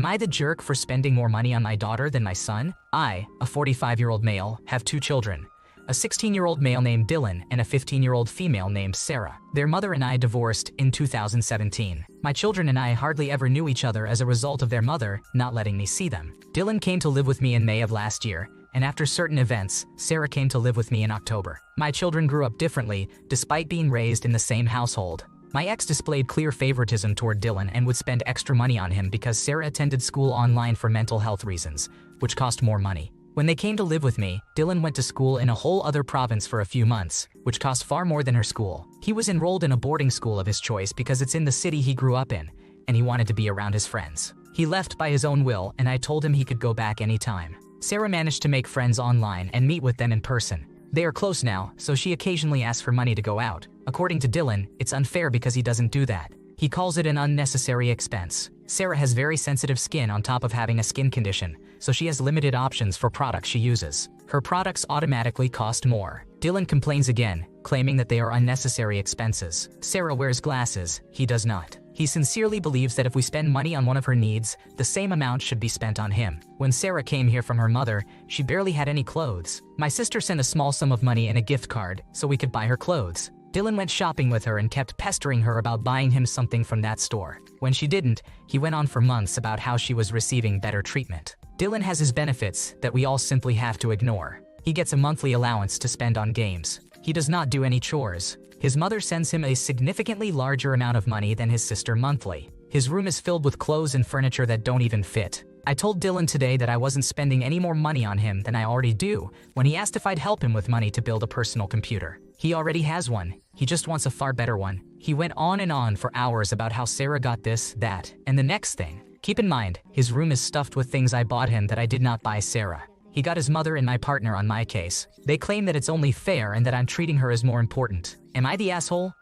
Am I the jerk for spending more money on my daughter than my son? I, a 45-year-old male, have 2 children. A 16-year-old male named Dylan and a 15-year-old female named Sarah. Their mother and I divorced in 2017. My children and I hardly ever knew each other as a result of their mother not letting me see them. Dylan came to live with me in May of last year, and after certain events, Sarah came to live with me in October. My children grew up differently, despite being raised in the same household. My ex displayed clear favoritism toward Dylan and would spend extra money on him because Sarah attended school online for mental health reasons, which cost more money. When they came to live with me, Dylan went to school in a whole other province for a few months, which cost far more than her school. He was enrolled in a boarding school of his choice because it's in the city he grew up in, and he wanted to be around his friends. He left by his own will, and I told him he could go back anytime. Sarah managed to make friends online and meet with them in person. They are close now, so she occasionally asks for money to go out. According to Dylan, it's unfair because he doesn't do that. He calls it an unnecessary expense. Sarah has very sensitive skin on top of having a skin condition, so she has limited options for products she uses. Her products automatically cost more. Dylan complains again, claiming that they are unnecessary expenses. Sarah wears glasses, he does not. He sincerely believes that if we spend money on one of her needs, the same amount should be spent on him. When Sarah came here from her mother, she barely had any clothes. My sister sent a small sum of money and a gift card so we could buy her clothes. Dylan went shopping with her and kept pestering her about buying him something from that store. When she didn't, he went on for months about how she was receiving better treatment. Dylan has his benefits that we all simply have to ignore. He gets a monthly allowance to spend on games. He does not do any chores. His mother sends him a significantly larger amount of money than his sister monthly. His room is filled with clothes and furniture that don't even fit. I told Dylan today that I wasn't spending any more money on him than I already do when he asked if I'd help him with money to build a personal computer. He already has one. He just wants a far better one. He went on and on for hours about how Sarah got this, that, and the next thing. Keep in mind, his room is stuffed with things I bought him that I did not buy Sarah. He got his mother and my partner on my case. They claim that it's only fair and that I'm treating her as more important. Am I the asshole?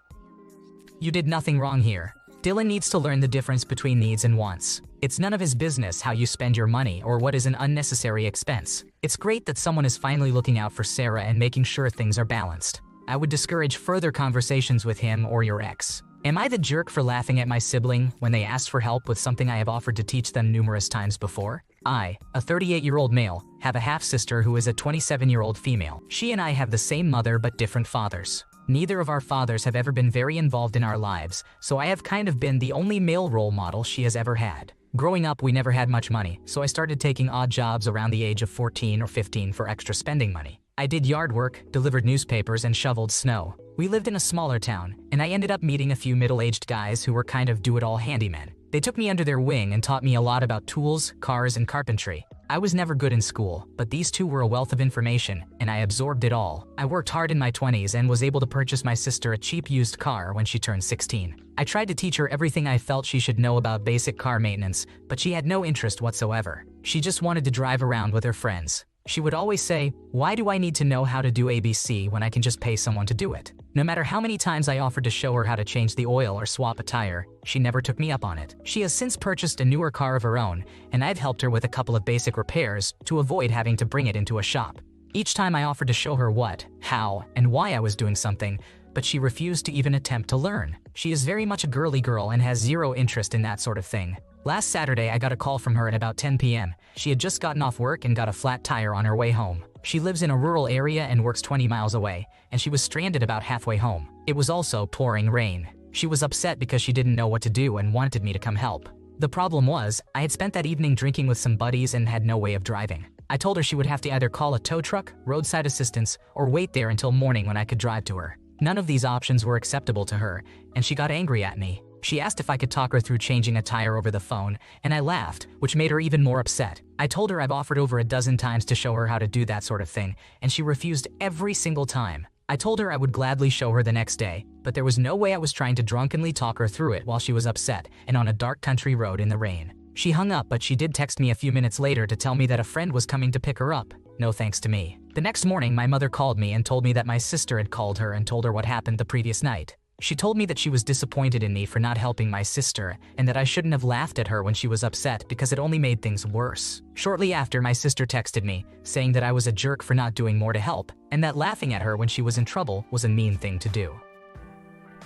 You did nothing wrong here. Dylan needs to learn the difference between needs and wants. It's none of his business how you spend your money or what is an unnecessary expense. It's great that someone is finally looking out for Sarah and making sure things are balanced. I would discourage further conversations with him or your ex. Am I the jerk for laughing at my sibling when they ask for help with something I have offered to teach them numerous times before? I, a 38-year-old male, have a half-sister who is a 27-year-old female. She and I have the same mother but different fathers. Neither of our fathers have ever been very involved in our lives, so I have kind of been the only male role model she has ever had. Growing up, we never had much money, so I started taking odd jobs around the age of 14 or 15 for extra spending money. I did yard work, delivered newspapers, and shoveled snow. We lived in a smaller town, and I ended up meeting a few middle-aged guys who were kind of do-it-all handymen. They took me under their wing and taught me a lot about tools, cars, and carpentry. I was never good in school, but these two were a wealth of information, and I absorbed it all. I worked hard in my 20s and was able to purchase my sister a cheap used car when she turned 16. I tried to teach her everything I felt she should know about basic car maintenance, but she had no interest whatsoever. She just wanted to drive around with her friends. She would always say, "Why do I need to know how to do ABC when I can just pay someone to do it?" No matter how many times I offered to show her how to change the oil or swap a tire, she never took me up on it. She has since purchased a newer car of her own, and I've helped her with a couple of basic repairs to avoid having to bring it into a shop. Each time I offered to show her what, how, and why I was doing something, but she refused to even attempt to learn. She is very much a girly girl and has zero interest in that sort of thing. Last Saturday, I got a call from her at about 10 p.m. She had just gotten off work and got a flat tire on her way home. She lives in a rural area and works 20 miles away, and she was stranded about halfway home. It was also pouring rain. She was upset because she didn't know what to do and wanted me to come help. The problem was, I had spent that evening drinking with some buddies and had no way of driving. I told her she would have to either call a tow truck, roadside assistance, or wait there until morning when I could drive to her. None of these options were acceptable to her, and she got angry at me. She asked if I could talk her through changing a tire over the phone, and I laughed, which made her even more upset. I told her I've offered over a dozen times to show her how to do that sort of thing, and she refused every single time. I told her I would gladly show her the next day, but there was no way I was trying to drunkenly talk her through it while she was upset and on a dark country road in the rain. She hung up, but she did text me a few minutes later to tell me that a friend was coming to pick her up. No thanks to me. The next morning, my mother called me and told me that my sister had called her and told her what happened the previous night. She told me that she was disappointed in me for not helping my sister and that I shouldn't have laughed at her when she was upset because it only made things worse. Shortly after, my sister texted me, saying that I was a jerk for not doing more to help and that laughing at her when she was in trouble was a mean thing to do.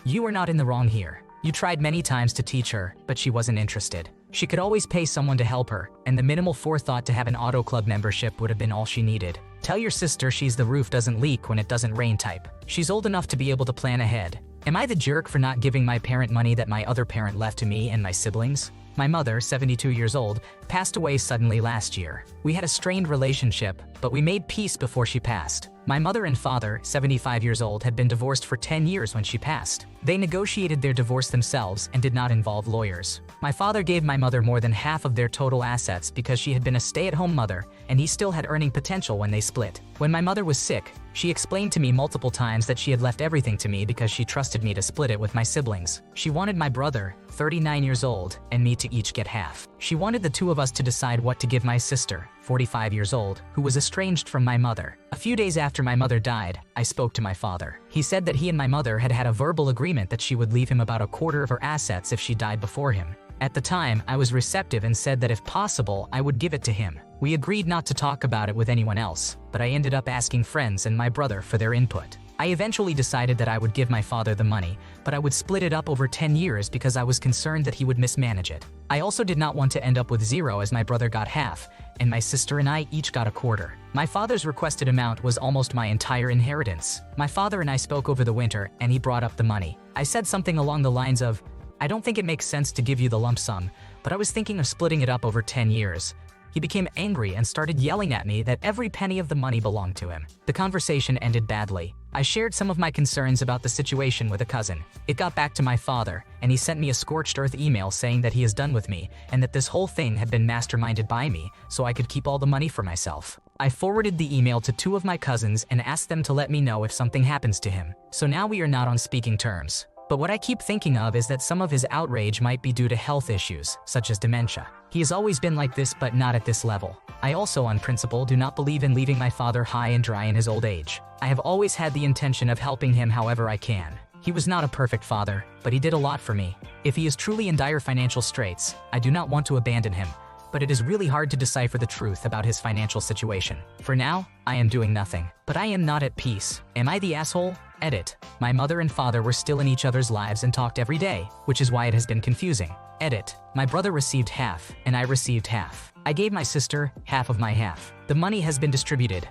You are not in the wrong here. You tried many times to teach her, but she wasn't interested. She could always pay someone to help her, and the minimal forethought to have an auto club membership would have been all she needed. Tell your sister she's the roof doesn't leak when it doesn't rain type. She's old enough to be able to plan ahead. Am I the jerk for not giving my parent money that my other parent left to me and my siblings? My mother, 72 years old, passed away suddenly last year. We had a strained relationship, but we made peace before she passed. My mother and father, 75 years old, had been divorced for 10 years when she passed. They negotiated their divorce themselves and did not involve lawyers. My father gave my mother more than half of their total assets because she had been a stay-at-home mother, and he still had earning potential when they split. When my mother was sick, she explained to me multiple times that she had left everything to me because she trusted me to split it with my siblings. She wanted my brother, 39 years old, and me to each get half. She wanted the two of us to decide what to give my sister, 45 years old, who was estranged from my mother. A few days after my mother died, I spoke to my father. He said that he and my mother had had a verbal agreement that she would leave him about a quarter of her assets if she died before him. At the time, I was receptive and said that if possible, I would give it to him. We agreed not to talk about it with anyone else, but I ended up asking friends and my brother for their input. I eventually decided that I would give my father the money, but I would split it up over 10 years because I was concerned that he would mismanage it. I also did not want to end up with zero as my brother got half, and my sister and I each got a quarter. My father's requested amount was almost my entire inheritance. My father and I spoke over the winter, and he brought up the money. I said something along the lines of, "I don't think it makes sense to give you the lump sum, but I was thinking of splitting it up over 10 years. He became angry and started yelling at me that every penny of the money belonged to him. The conversation ended badly. I shared some of my concerns about the situation with a cousin. It got back to my father, and he sent me a scorched earth email saying that he is done with me and that this whole thing had been masterminded by me so I could keep all the money for myself. I forwarded the email to two of my cousins and asked them to let me know if something happens to him. So now we are not on speaking terms. But what I keep thinking of is that some of his outrage might be due to health issues, such as dementia. He has always been like this, but not at this level. I also, on principle, do not believe in leaving my father high and dry in his old age. I have always had the intention of helping him however I can. He was not a perfect father, but he did a lot for me. If he is truly in dire financial straits, I do not want to abandon him, but it is really hard to decipher the truth about his financial situation. For now, I am doing nothing, but I am not at peace. Am I the asshole? Edit. My mother and father were still in each other's lives and talked every day, which is why it has been confusing. Edit. My brother received half, and I received half. I gave my sister half of my half. The money has been distributed.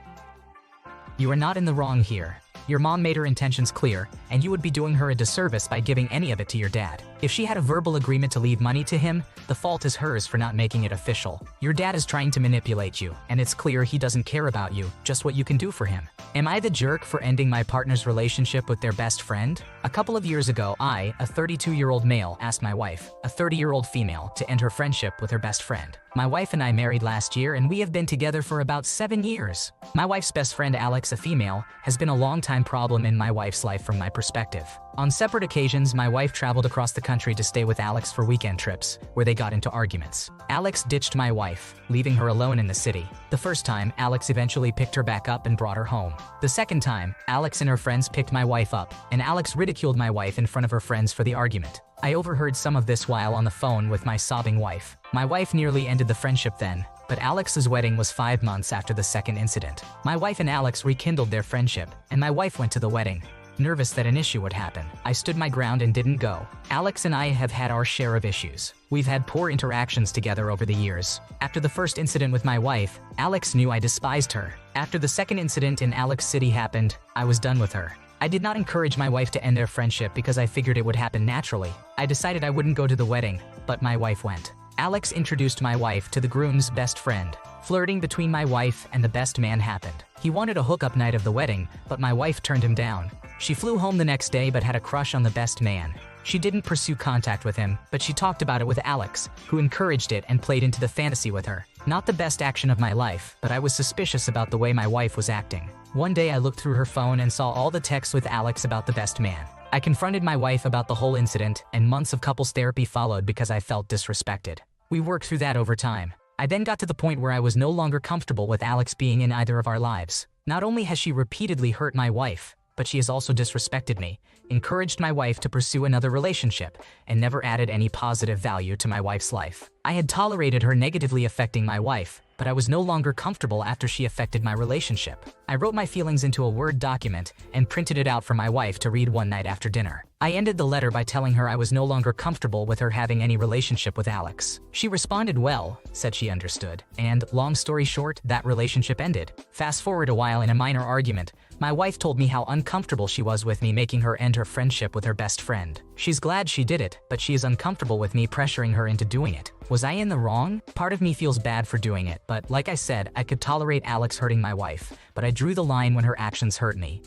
You are not in the wrong here. Your mom made her intentions clear, and you would be doing her a disservice by giving any of it to your dad. If she had a verbal agreement to leave money to him, the fault is hers for not making it official. Your dad is trying to manipulate you, and it's clear he doesn't care about you, just what you can do for him. Am I the jerk for ending my partner's relationship with their best friend? A couple of years ago, I, a 32-year-old male, asked my wife, a 30-year-old female, to end her friendship with her best friend. My wife and I married last year, and we have been together for about 7 years. My wife's best friend, Alex, a female, has been a long-time problem in my wife's life from my perspective. On separate occasions, my wife traveled across the country to stay with Alex for weekend trips, where they got into arguments. Alex ditched my wife, leaving her alone in the city. The first time, Alex eventually picked her back up and brought her home. The second time, Alex and her friends picked my wife up, and Alex ridiculed my wife in front of her friends for the argument. I overheard some of this while on the phone with my sobbing wife. My wife nearly ended the friendship then, but Alex's wedding was 5 months after the second incident. My wife and Alex rekindled their friendship, and my wife went to the wedding. Nervous that an issue would happen, I stood my ground and didn't go. Alex and I have had our share of issues. We've had poor interactions together over the years. After the first incident with my wife, Alex knew I despised her. After the second incident in Alex City happened, I was done with her. I did not encourage my wife to end their friendship because I figured it would happen naturally. I decided I wouldn't go to the wedding, but my wife went. Alex introduced my wife to the groom's best friend. Flirting between my wife and the best man happened. He wanted a hookup night of the wedding, but my wife turned him down. She flew home the next day but had a crush on the best man. She didn't pursue contact with him, but she talked about it with Alex, who encouraged it and played into the fantasy with her. Not the best action of my life, but I was suspicious about the way my wife was acting. One day I looked through her phone and saw all the texts with Alex about the best man. I confronted my wife about the whole incident, and months of couples therapy followed because I felt disrespected. We worked through that over time. I then got to the point where I was no longer comfortable with Alex being in either of our lives. Not only has she repeatedly hurt my wife, but she has also disrespected me, encouraged my wife to pursue another relationship, and never added any positive value to my wife's life. I had tolerated her negatively affecting my wife, but I was no longer comfortable after she affected my relationship. I wrote my feelings into a Word document and printed it out for my wife to read one night after dinner. I ended the letter by telling her I was no longer comfortable with her having any relationship with Alex. She responded well, said she understood, and, long story short, that relationship ended. Fast forward a while in a minor argument, my wife told me how uncomfortable she was with me making her end her friendship with her best friend. She's glad she did it, but she is uncomfortable with me pressuring her into doing it. Was I in the wrong? Part of me feels bad for doing it, but like I said, I could tolerate Alex hurting my wife, but I drew the line when her actions hurt me.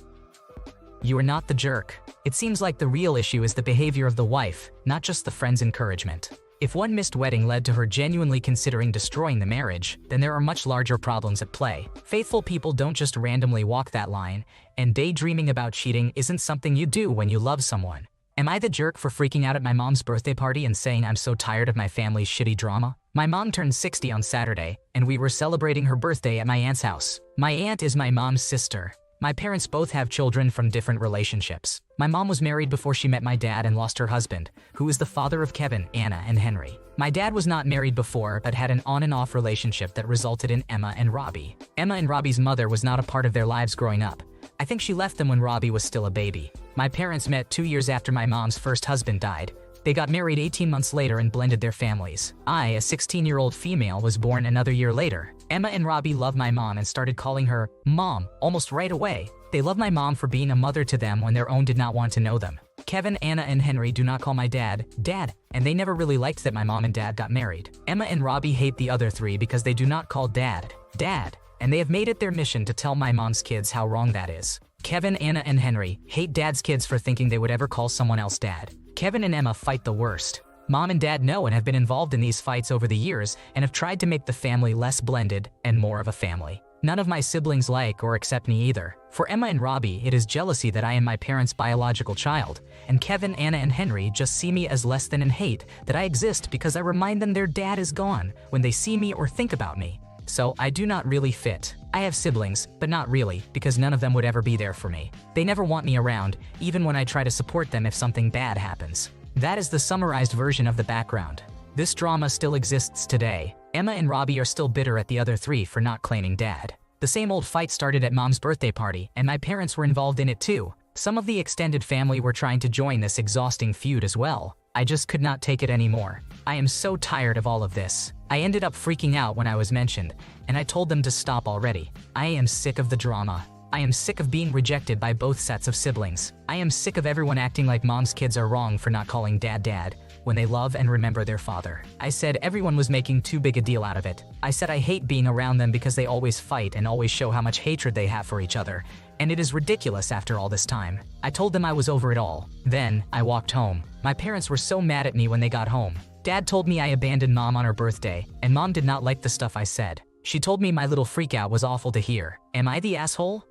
You are not the jerk. It seems like the real issue is the behavior of the wife, not just the friend's encouragement. If one missed wedding led to her genuinely considering destroying the marriage, then there are much larger problems at play. Faithful people don't just randomly walk that line, and daydreaming about cheating isn't something you do when you love someone. Am I the jerk for freaking out at my mom's birthday party and saying I'm so tired of my family's shitty drama? My mom turned 60 on Saturday, and we were celebrating her birthday at my aunt's house. My aunt is my mom's sister. My parents both have children from different relationships. My mom was married before she met my dad and lost her husband, who is the father of Kevin, Anna, and Henry. My dad was not married before but had an on and off relationship that resulted in Emma and Robbie. Emma and Robbie's mother was not a part of their lives growing up. I think she left them when Robbie was still a baby. My parents met 2 years after my mom's first husband died. They got married 18 months later and blended their families. I, a 16-year-old female, was born another year later. Emma and Robbie loved my mom and started calling her Mom almost right away. They love my mom for being a mother to them when their own did not want to know them. Kevin, Anna, and Henry do not call my dad, Dad, and they never really liked that my mom and dad got married. Emma and Robbie hate the other three because they do not call Dad, Dad, and they have made it their mission to tell my mom's kids how wrong that is. Kevin, Anna, and Henry hate Dad's kids for thinking they would ever call someone else Dad. Kevin and Emma fight the worst. Mom and Dad know and have been involved in these fights over the years and have tried to make the family less blended and more of a family. None of my siblings like or accept me either. For Emma and Robbie, it is jealousy that I am my parents' biological child, and Kevin, Anna, and Henry just see me as less than and hate that I exist because I remind them their dad is gone when they see me or think about me. So I do not really fit. I have siblings, but not really, because none of them would ever be there for me. They never want me around, even when I try to support them if something bad happens. That is the summarized version of the background. This drama still exists today. Emma and Robbie are still bitter at the other three for not claiming Dad. The same old fight started at Mom's birthday party, and my parents were involved in it too. Some of the extended family were trying to join this exhausting feud as well. I just could not take it anymore. I am so tired of all of this. I ended up freaking out when I was mentioned, and I told them to stop already. I am sick of the drama. I am sick of being rejected by both sets of siblings. I am sick of everyone acting like Mom's kids are wrong for not calling Dad Dad when they love and remember their father. I said everyone was making too big a deal out of it. I said I hate being around them because they always fight and always show how much hatred they have for each other, and it is ridiculous after all this time. I told them I was over it all. Then, I walked home. My parents were so mad at me when they got home. Dad told me I abandoned Mom on her birthday, and Mom did not like the stuff I said. She told me my little freakout was awful to hear. Am I the asshole?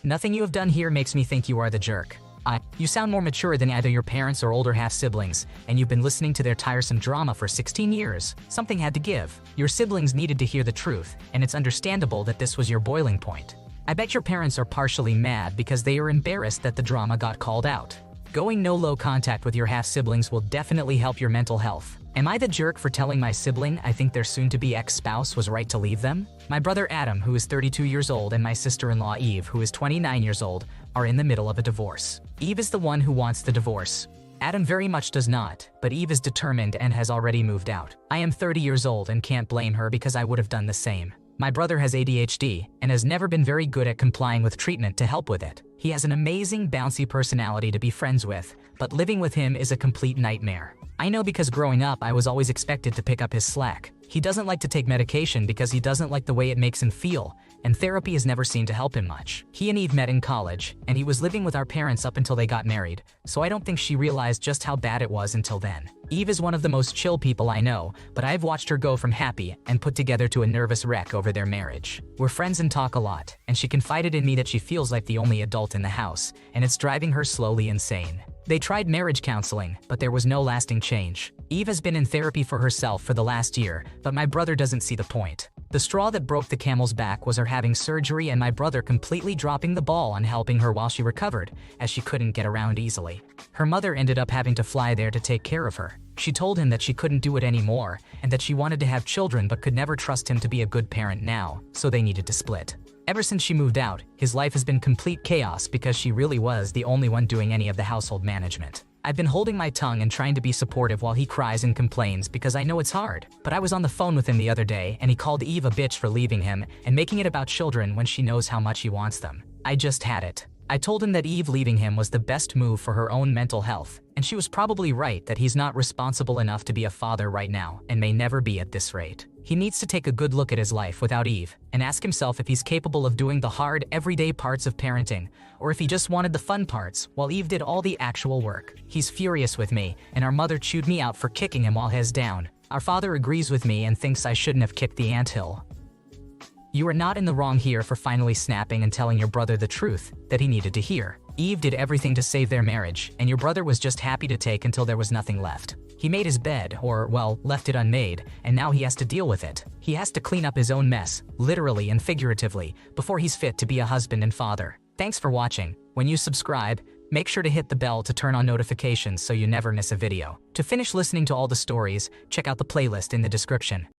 Nothing you have done here makes me think you are the jerk. You sound more mature than either your parents or older half-siblings, and you've been listening to their tiresome drama for 16 years. Something had to give. Your siblings needed to hear the truth, and it's understandable that this was your boiling point. I bet your parents are partially mad because they are embarrassed that the drama got called out. Going no-low contact with your half-siblings will definitely help your mental health. Am I the jerk for telling my sibling I think their soon-to-be ex-spouse was right to leave them? My brother Adam, who is 32 years old, and my sister-in-law Eve, who is 29 years old, are in the middle of a divorce. Eve is the one who wants the divorce. Adam very much does not, but Eve is determined and has already moved out. I am 30 years old and can't blame her because I would have done the same. My brother has ADHD and has never been very good at complying with treatment to help with it. He has an amazing bouncy personality to be friends with, but living with him is a complete nightmare. I know because growing up I was always expected to pick up his slack. He doesn't like to take medication because he doesn't like the way it makes him feel, and therapy has never seemed to help him much. He and Eve met in college, and he was living with our parents up until they got married, so I don't think she realized just how bad it was until then. Eve is one of the most chill people I know, but I've watched her go from happy and put together to a nervous wreck over their marriage. We're friends and talk a lot, and she confided in me that she feels like the only adult in the house, and it's driving her slowly insane. They tried marriage counseling, but there was no lasting change. Eve has been in therapy for herself for the last year, but my brother doesn't see the point. The straw that broke the camel's back was her having surgery and my brother completely dropping the ball on helping her while she recovered, as she couldn't get around easily. Her mother ended up having to fly there to take care of her. She told him that she couldn't do it anymore and that she wanted to have children but could never trust him to be a good parent now, so they needed to split. Ever since she moved out, his life has been complete chaos because she really was the only one doing any of the household management. I've been holding my tongue and trying to be supportive while he cries and complains because I know it's hard. But I was on the phone with him the other day and he called Eve a bitch for leaving him and making it about children when she knows how much he wants them. I just had it. I told him that Eve leaving him was the best move for her own mental health, and she was probably right that he's not responsible enough to be a father right now and may never be at this rate. He needs to take a good look at his life without Eve and ask himself if he's capable of doing the hard, everyday parts of parenting, or if he just wanted the fun parts while Eve did all the actual work. He's furious with me, and our mother chewed me out for kicking him while he's down. Our father agrees with me and thinks I shouldn't have kicked the anthill. You are not in the wrong here for finally snapping and telling your brother the truth that he needed to hear. Eve did everything to save their marriage, and your brother was just happy to take until there was nothing left. He made his bed, or, well, left it unmade, and now he has to deal with it. He has to clean up his own mess, literally and figuratively, before he's fit to be a husband and father. Thanks for watching. When you subscribe, make sure to hit the bell to turn on notifications so you never miss a video. To finish listening to all the stories, check out the playlist in the description.